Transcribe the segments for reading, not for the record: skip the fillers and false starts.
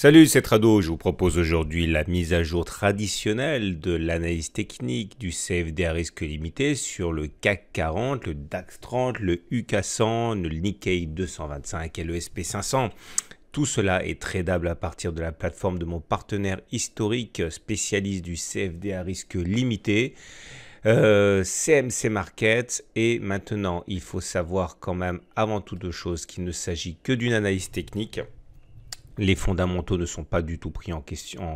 Salut, c'est Trado. Je vous propose aujourd'hui la mise à jour traditionnelle de l'analyse technique du CFD à risque limité sur le CAC 40, le DAX 30, le UK 100, le Nikkei 225 et le SP 500. Tout cela est tradable à partir de la plateforme de mon partenaire historique spécialiste du CFD à risque limité, CMC Markets. Et maintenant, il faut savoir quand même avant toute chose qu'il ne s'agit que d'une analyse technique. Les fondamentaux ne sont pas du tout pris en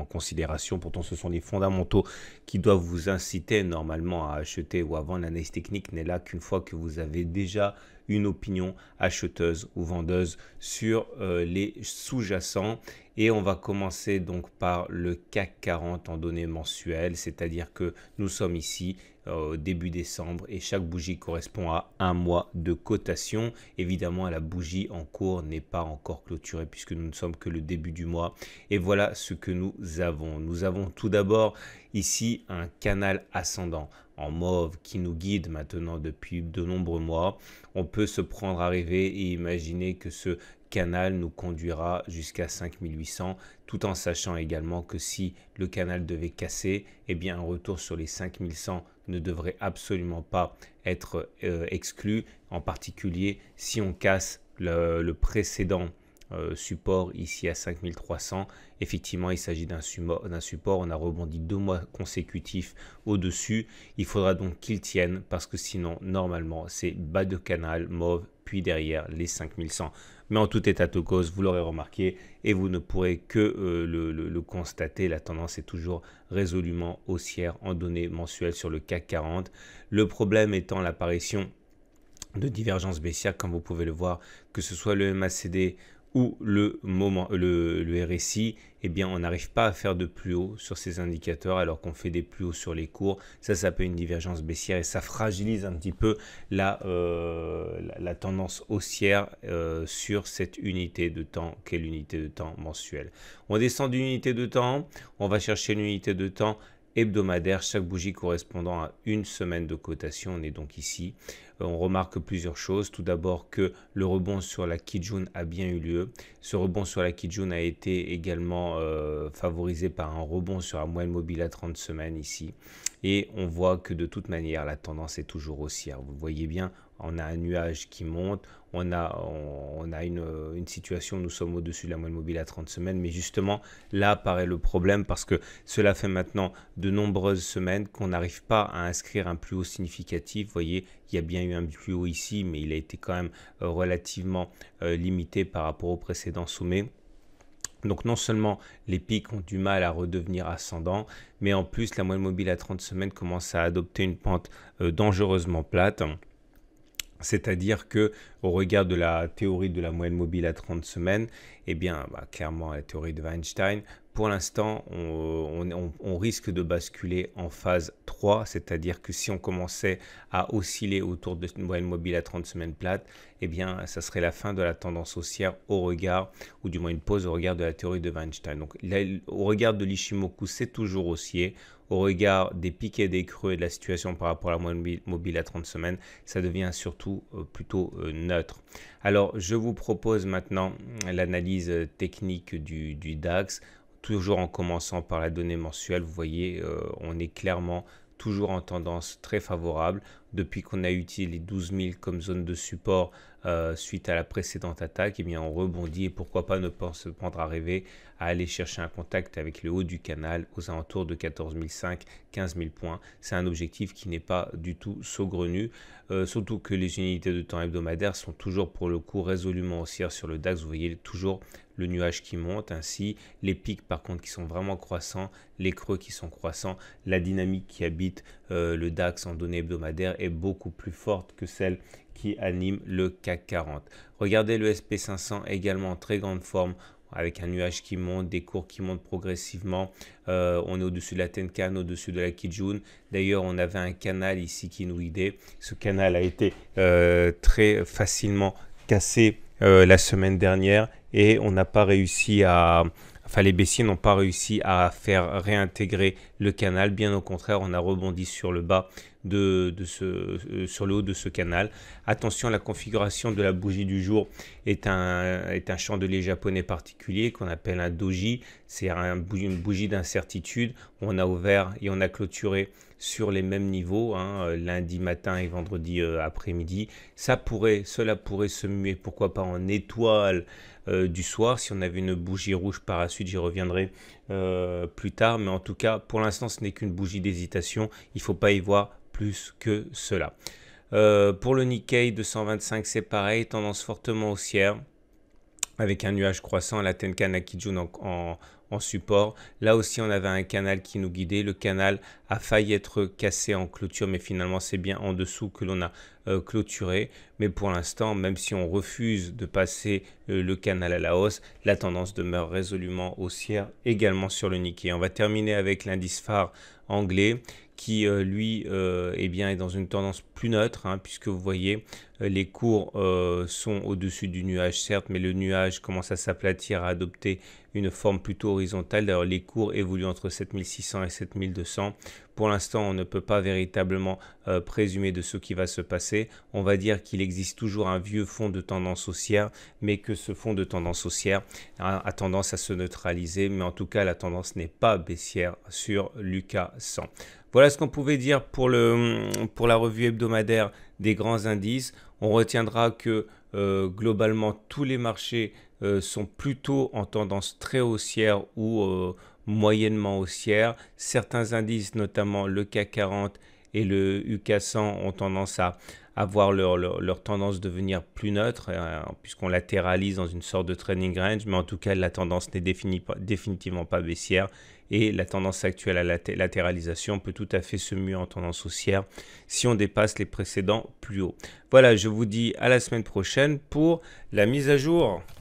considération. Pourtant, ce sont les fondamentaux qui doivent vous inciter normalement à acheter ou à vendre. L'analyse technique n'est là qu'une fois que vous avez déjà une opinion acheteuse ou vendeuse sur les sous-jacents. Et on va commencer donc par le CAC 40 en données mensuelles, c'est-à-dire que nous sommes ici début décembre et chaque bougie correspond à un mois de cotation. Évidemment, la bougie en cours n'est pas encore clôturée puisque nous ne sommes que le début du mois. Et voilà ce que nous avons. Nous avons tout d'abord ici un canal ascendant en mauve qui nous guide maintenant depuis de nombreux mois. On peut se prendre à rêver et imaginer que ce canal nous conduira jusqu'à 5800, tout en sachant également que si le canal devait casser, eh bien un retour sur les 5100 ne devrait absolument pas être exclu, en particulier si on casse le précédent support ici à 5300. Effectivement, il s'agit d'un support. On a rebondi 2 mois consécutifs au-dessus. Il faudra donc qu'il tienne parce que sinon, normalement, c'est bas de canal mauve, puis derrière les 5100. Mais en tout état de cause, vous l'aurez remarqué et vous ne pourrez que le constater, la tendance est toujours résolument haussière en données mensuelles sur le CAC 40. Le problème étant l'apparition de divergences baissières, comme vous pouvez le voir, que ce soit le MACD ou le RSI, eh bien, on n'arrive pas à faire de plus haut sur ces indicateurs alors qu'on fait des plus hauts sur les cours. Ça s'appelle une divergence baissière et ça fragilise un petit peu la tendance haussière sur cette unité de temps qu'est l'unité de temps mensuelle. On descend d'une unité de temps, on va chercher l'unité de temps hebdomadaire, chaque bougie correspondant à une semaine de cotation. On est donc ici. On remarque plusieurs choses. Tout d'abord que le rebond sur la Kijun a bien eu lieu. Ce rebond sur la Kijun a été également favorisé par un rebond sur la moyenne mobile à 30 semaines ici. Et on voit que de toute manière, la tendance est toujours haussière. Vous voyez bien, on a un nuage qui monte, on a une situation où nous sommes au-dessus de la moyenne mobile à 30 semaines, mais justement là apparaît le problème parce que cela fait maintenant de nombreuses semaines qu'on n'arrive pas à inscrire un plus haut significatif. Vous voyez, il y a bien eu un plus haut ici, mais il a été quand même relativement limité par rapport au précédent sommet. Donc non seulement les pics ont du mal à redevenir ascendants, mais en plus la moyenne mobile à 30 semaines commence à adopter une pente dangereusement plate. C'est-à-dire que au regard de la théorie de la moyenne mobile à 30 semaines, eh bien, clairement la théorie de Weinstein, pour l'instant, on risque de basculer en phase 3, c'est-à-dire que si on commençait à osciller autour de une moyenne mobile à 30 semaines plate, eh bien, ça serait la fin de la tendance haussière au regard, ou du moins une pause au regard de la théorie de Weinstein. Donc, là, au regard de l'Ishimoku, c'est toujours haussier. Au regard des pics et des creux et de la situation par rapport à la moyenne mobile à 30 semaines, ça devient surtout plutôt neutre. Alors, je vous propose maintenant l'analyse technique du DAX. Toujours en commençant par la donnée mensuelle, vous voyez, on est clairement toujours en tendance très favorable. Depuis qu'on a utilisé les 12 000 comme zone de support suite à la précédente attaque, eh bien on rebondit et pourquoi pas ne pas se prendre à rêver à aller chercher un contact avec le haut du canal aux alentours de 14 500, 15 000 points. C'est un objectif qui n'est pas du tout saugrenu, surtout que les unités de temps hebdomadaires sont toujours pour le coup résolument haussières sur le DAX. Vous voyez toujours le nuage qui monte, ainsi les pics par contre qui sont vraiment croissants, les creux qui sont croissants. La dynamique qui habite le DAX en données hebdomadaires est beaucoup plus forte que celle qui anime le CAC 40. Regardez le SP500 également en très grande forme, avec un nuage qui monte, des cours qui montent progressivement. On est au-dessus de la Tenkan, au-dessus de la Kijun. D'ailleurs, on avait un canal ici qui nous guidait. Ce canal a été très facilement cassé la semaine dernière et on n'a pas réussi à... Enfin, les baissiers n'ont pas réussi à faire réintégrer le canal. Bien au contraire, on a rebondi sur le bas sur le haut de ce canal. Attention, la configuration de la bougie du jour est un chandelier japonais particulier qu'on appelle un doji. C'est une bougie d'incertitude. On a ouvert et on a clôturé sur les mêmes niveaux, lundi matin et vendredi après-midi. Cela pourrait se muer, pourquoi pas, en étoile du soir. Si on avait une bougie rouge par la suite, j'y reviendrai plus tard. Mais en tout cas, pour l'instant, ce n'est qu'une bougie d'hésitation. Il ne faut pas y voir plus que cela. Pour le Nikkei 225, c'est pareil, tendance fortement haussière, avec un nuage croissant à la Tenkan Akijun en support. Là aussi, on avait un canal qui nous guidait. Le canal a failli être cassé en clôture, mais finalement, c'est bien en dessous que l'on a clôturé. Mais pour l'instant, même si on refuse de passer le canal à la hausse, la tendance demeure résolument haussière également sur le Nikkei. On va terminer avec l'indice phare anglais qui lui est dans une tendance plus neutre, puisque vous voyez les cours sont au-dessus du nuage certes, mais le nuage commence à s'aplatir, à adopter une forme plutôt horizontale. D'ailleurs, les cours évoluent entre 7600 et 7200. Pour l'instant, on ne peut pas véritablement présumer de ce qui va se passer. On va dire qu'il existe toujours un vieux fond de tendance haussière, mais que ce fond de tendance haussière a tendance à se neutraliser. Mais en tout cas, la tendance n'est pas baissière sur l'UK 100. Voilà ce qu'on pouvait dire pour la revue hebdomadaire des grands indices. On retiendra que globalement, tous les marchés sont plutôt en tendance très haussière ou moyennement haussière. Certains indices, notamment le CAC 40 et le UK 100, ont tendance à avoir leur tendance devenir plus neutre, puisqu'on latéralise dans une sorte de trading range, mais en tout cas, la tendance n'est définitivement pas baissière. Et la tendance actuelle à la latéralisation peut tout à fait se muer en tendance haussière si on dépasse les précédents plus hauts. Voilà, je vous dis à la semaine prochaine pour la mise à jour.